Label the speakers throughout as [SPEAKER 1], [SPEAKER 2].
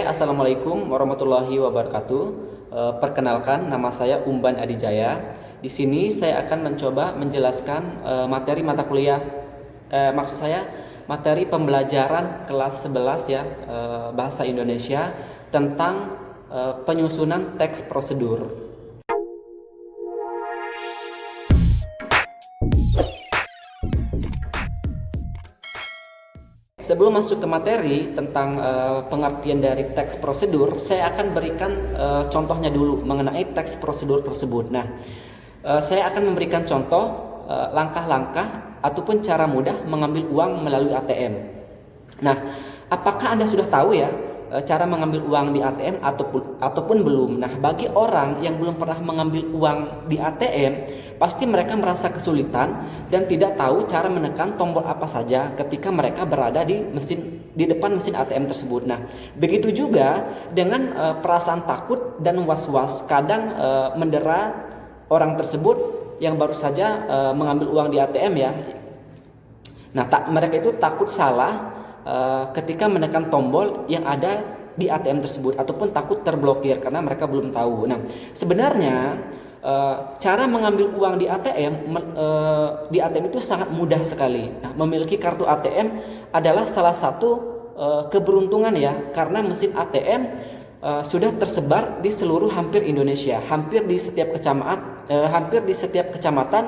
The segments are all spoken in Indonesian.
[SPEAKER 1] Assalamualaikum warahmatullahi wabarakatuh. Perkenalkan, nama saya Umban Adijaya. Di sini saya akan mencoba menjelaskan materi mata kuliah, maksud saya materi pembelajaran kelas 11 ya, bahasa Indonesia tentang penyusunan teks prosedur. Sebelum masuk ke materi tentang pengertian dari teks prosedur, saya akan berikan contohnya dulu mengenai teks prosedur tersebut. Nah, saya akan memberikan contoh langkah-langkah ataupun cara mudah mengambil uang melalui ATM. Nah, apakah Anda sudah tahu ya cara mengambil uang di ATM ataupun belum? Nah, bagi orang yang belum pernah mengambil uang di ATM, pasti mereka merasa kesulitan dan tidak tahu cara menekan tombol apa saja ketika mereka berada di depan mesin ATM tersebut. Nah, begitu juga dengan perasaan takut dan was-was kadang mendera orang tersebut yang baru saja mengambil uang di ATM ya. Nah, mereka itu takut salah ketika menekan tombol yang ada di ATM tersebut ataupun takut terblokir karena mereka belum tahu. Nah, sebenarnya cara mengambil uang di ATM itu sangat mudah sekali. Nah, memiliki kartu ATM adalah salah satu keberuntungan ya, karena mesin ATM sudah tersebar di seluruh hampir Indonesia, hampir di setiap kecamatan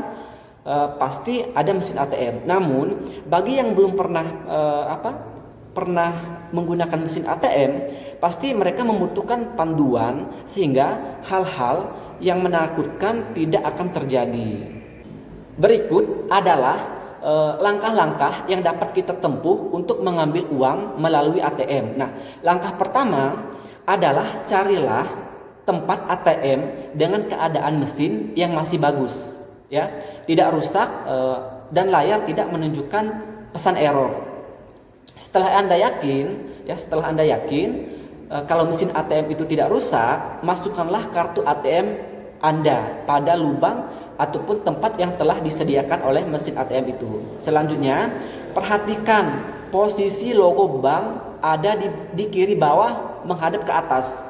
[SPEAKER 1] pasti ada mesin ATM. Namun bagi yang belum pernah menggunakan mesin ATM, pasti mereka membutuhkan panduan sehingga hal-hal yang menakutkan tidak akan terjadi. Berikut adalah langkah-langkah yang dapat kita tempuh untuk mengambil uang melalui ATM. Nah, langkah pertama adalah carilah tempat ATM dengan keadaan mesin yang masih bagus, ya, tidak rusak dan layar tidak menunjukkan pesan error. Setelah Anda yakin kalau mesin ATM itu tidak rusak, masukkanlah kartu ATM Anda pada lubang ataupun tempat yang telah disediakan oleh mesin ATM itu. Selanjutnya, perhatikan posisi logo bank ada di kiri bawah menghadap ke atas.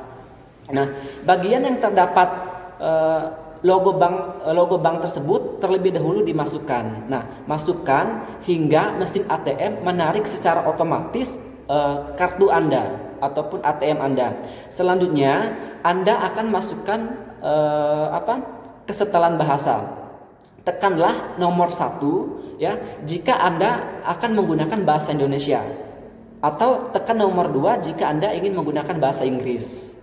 [SPEAKER 1] Nah, bagian yang terdapat logo bank tersebut terlebih dahulu dimasukkan. Nah, masukkan hingga mesin ATM menarik secara otomatis kartu Anda ataupun ATM Anda. Selanjutnya, Anda akan masukkan kesetelan bahasa. Tekanlah nomor 1 ya jika Anda akan menggunakan bahasa Indonesia, atau tekan nomor 2 jika Anda ingin menggunakan bahasa Inggris.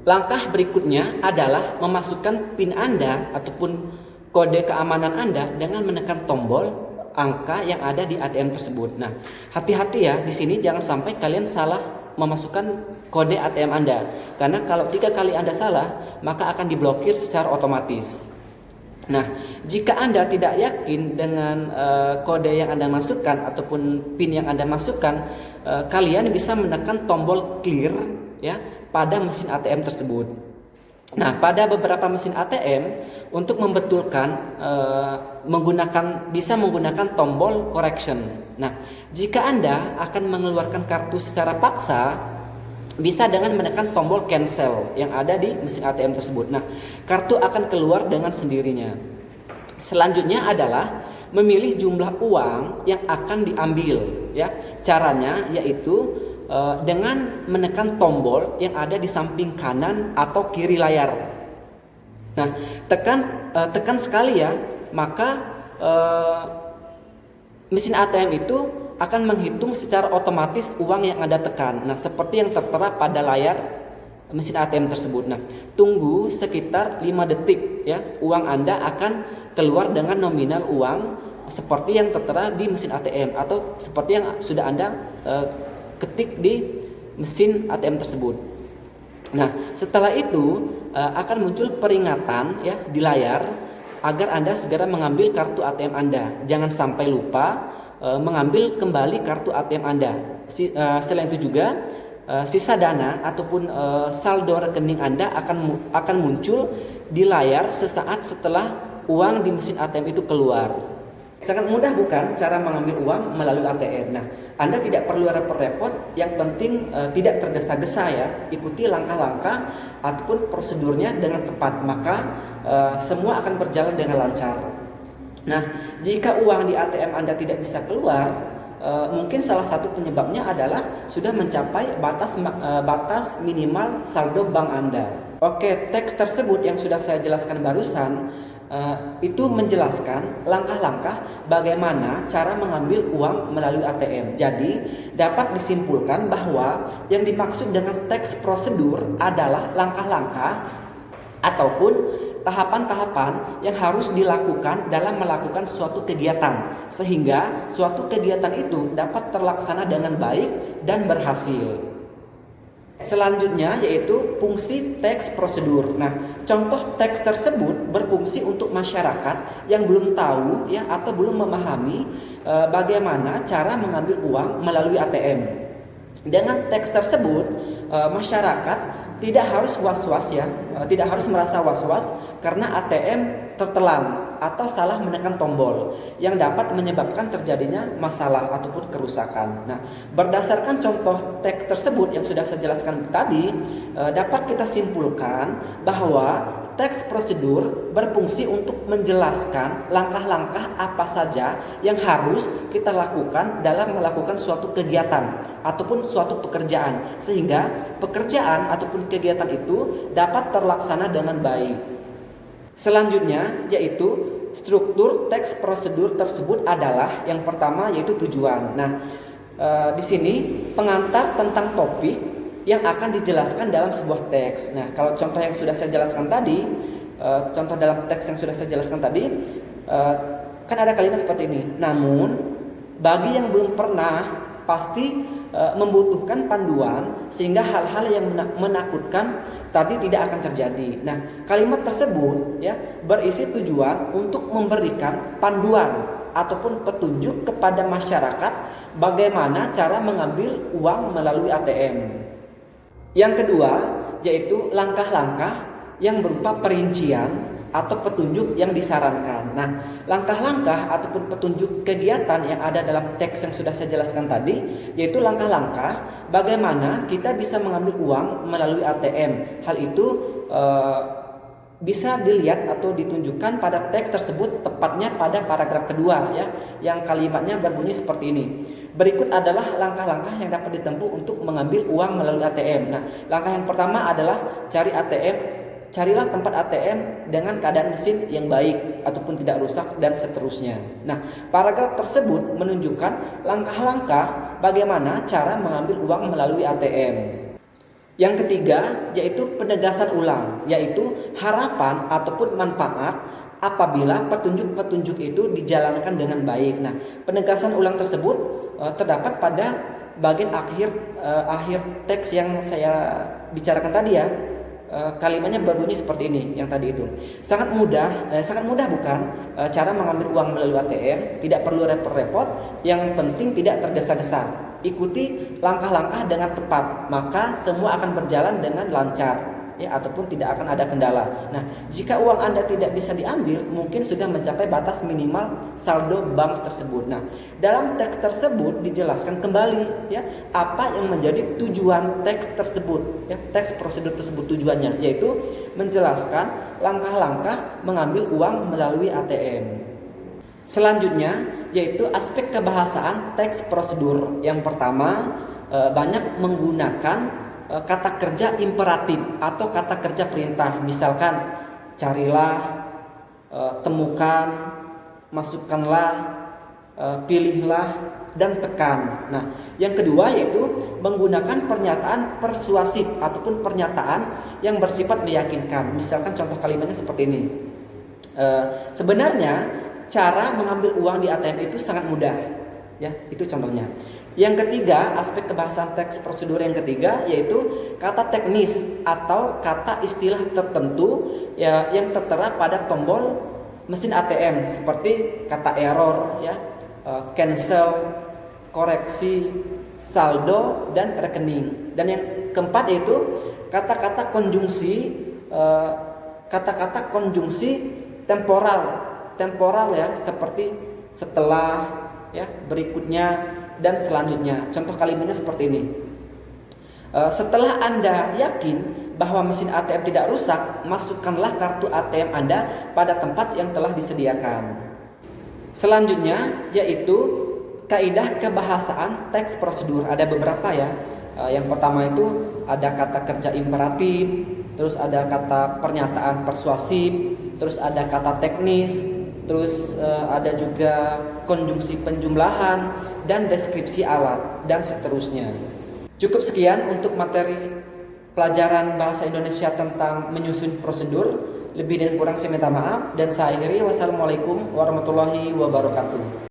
[SPEAKER 1] Langkah berikutnya adalah memasukkan PIN Anda ataupun kode keamanan Anda dengan menekan tombol angka yang ada di ATM tersebut. Nah, hati-hati ya, di sini jangan sampai kalian salah memasukkan kode ATM Anda, karena kalau 3 kali Anda salah, maka akan diblokir secara otomatis. Nah, jika Anda tidak yakin dengan kode yang Anda masukkan ataupun PIN yang Anda masukkan, kalian bisa menekan tombol clear ya pada mesin ATM tersebut. Nah, pada beberapa mesin ATM untuk membetulkan bisa menggunakan tombol correction. Nah, jika Anda akan mengeluarkan kartu secara paksa, bisa dengan menekan tombol cancel yang ada di mesin ATM tersebut. Nah, kartu akan keluar dengan sendirinya. Selanjutnya adalah memilih jumlah uang yang akan diambil ya. Caranya yaitu dengan menekan tombol yang ada di samping kanan atau kiri layar. Nah, tekan sekali ya, maka mesin ATM itu akan menghitung secara otomatis uang yang Anda tekan. Nah, seperti yang tertera pada layar mesin ATM tersebut. Nah, tunggu sekitar 5 detik ya, uang Anda akan keluar dengan nominal uang seperti yang tertera di mesin ATM atau seperti yang sudah Anda ketik di mesin ATM tersebut. Nah, setelah itu akan muncul peringatan ya di layar agar Anda segera mengambil kartu ATM Anda. Jangan sampai lupa mengambil kembali kartu ATM Anda. Selain itu juga sisa dana ataupun saldo rekening Anda akan muncul di layar sesaat setelah uang di mesin ATM itu keluar. Sangat mudah bukan cara mengambil uang melalui ATM. Nah, Anda tidak perlu repot-repot, yang penting tidak tergesa-gesa ya. Ikuti langkah-langkah ataupun prosedurnya dengan tepat, maka semua akan berjalan dengan lancar. Nah, jika uang di ATM Anda tidak bisa keluar, mungkin salah satu penyebabnya adalah sudah mencapai batas minimal saldo bank Anda. Oke, teks tersebut yang sudah saya jelaskan barusan itu menjelaskan langkah-langkah bagaimana cara mengambil uang melalui ATM. Jadi dapat disimpulkan bahwa yang dimaksud dengan teks prosedur adalah langkah-langkah ataupun tahapan-tahapan yang harus dilakukan dalam melakukan suatu kegiatan, sehingga suatu kegiatan itu dapat terlaksana dengan baik dan berhasil. Selanjutnya yaitu fungsi teks prosedur. Nah, contoh teks tersebut berfungsi untuk masyarakat yang belum tahu ya atau belum memahami bagaimana cara mengambil uang melalui ATM. Dengan teks tersebut, masyarakat tidak harus was-was ya, tidak harus merasa was-was karena ATM tertelan atau salah menekan tombol yang dapat menyebabkan terjadinya masalah ataupun kerusakan. Nah, berdasarkan contoh teks tersebut yang sudah saya jelaskan tadi, dapat kita simpulkan bahwa teks prosedur berfungsi untuk menjelaskan langkah-langkah apa saja yang harus kita lakukan dalam melakukan suatu kegiatan ataupun suatu pekerjaan, sehingga pekerjaan ataupun kegiatan itu dapat terlaksana dengan baik. Selanjutnya yaitu struktur teks prosedur tersebut adalah yang pertama yaitu tujuan. Nah, di sini pengantar tentang topik yang akan dijelaskan dalam sebuah teks. Nah, kalau contoh yang sudah saya jelaskan tadi, contoh dalam teks yang sudah saya jelaskan tadi, kan ada kalimat seperti ini. Namun bagi yang belum pernah pasti membutuhkan panduan sehingga hal-hal yang menakutkan tadi tidak akan terjadi. Nah, kalimat tersebut ya berisi tujuan untuk memberikan panduan ataupun petunjuk kepada masyarakat bagaimana cara mengambil uang melalui ATM. Yang kedua yaitu langkah-langkah yang berupa perincian atau petunjuk yang disarankan. Nah, langkah-langkah ataupun petunjuk kegiatan yang ada dalam teks yang sudah saya jelaskan tadi, yaitu langkah-langkah bagaimana kita bisa mengambil uang melalui ATM. Hal itu bisa dilihat atau ditunjukkan pada teks tersebut, tepatnya pada paragraf kedua ya, yang kalimatnya berbunyi seperti ini. Berikut adalah langkah-langkah yang dapat ditempuh untuk mengambil uang melalui ATM. Nah, langkah yang pertama adalah carilah tempat ATM dengan keadaan mesin yang baik ataupun tidak rusak dan seterusnya. Nah, paragraf tersebut menunjukkan langkah-langkah bagaimana cara mengambil uang melalui ATM. Yang ketiga yaitu penegasan ulang, yaitu harapan ataupun manfaat apabila petunjuk-petunjuk itu dijalankan dengan baik. Nah, penegasan ulang tersebut terdapat pada bagian akhir teks yang saya bicarakan tadi ya. Kalimatnya berbunyi seperti ini yang tadi itu. Sangat mudah bukan cara mengambil uang melalui ATM, tidak perlu repot-repot, yang penting tidak tergesa-gesa. Ikuti langkah-langkah dengan tepat, maka semua akan berjalan dengan lancar ya, ataupun tidak akan ada kendala. Nah, jika uang Anda tidak bisa diambil, mungkin sudah mencapai batas minimal saldo bank tersebut. Nah, dalam teks tersebut dijelaskan kembali ya apa yang menjadi tujuan teks tersebut ya, teks prosedur tersebut tujuannya yaitu menjelaskan langkah-langkah mengambil uang melalui ATM. Selanjutnya yaitu aspek kebahasaan teks prosedur. Yang pertama, banyak menggunakan kata kerja imperatif atau kata kerja perintah. Misalkan carilah, temukan, masukkanlah, pilihlah, dan tekan. Nah, yang kedua yaitu menggunakan pernyataan persuasif ataupun pernyataan yang bersifat meyakinkan. Misalkan contoh kalimatnya seperti ini. Sebenarnya cara mengambil uang di ATM itu sangat mudah. Ya, itu contohnya. Yang ketiga, aspek kebahasaan teks prosedur yang ketiga yaitu kata teknis atau kata istilah tertentu ya, yang tertera pada tombol mesin ATM seperti kata error ya, cancel, koreksi, saldo, dan rekening. Dan yang keempat yaitu kata-kata konjungsi temporal ya, seperti setelah ya, berikutnya, dan selanjutnya. Contoh kalimatnya seperti ini. Setelah Anda yakin bahwa mesin ATM tidak rusak, masukkanlah kartu ATM Anda pada tempat yang telah disediakan. Selanjutnya yaitu kaidah kebahasaan teks prosedur. Ada beberapa ya. Yang pertama itu ada kata kerja imperatif, terus ada kata pernyataan persuasif, terus ada kata teknis, terus ada juga konjungsi penjumlahan dan deskripsi alat dan seterusnya. Cukup sekian untuk materi pelajaran bahasa Indonesia tentang menyusun prosedur. Lebih dan kurang saya minta maaf dan saya akhiri. Wassalamualaikum warahmatullahi wabarakatuh.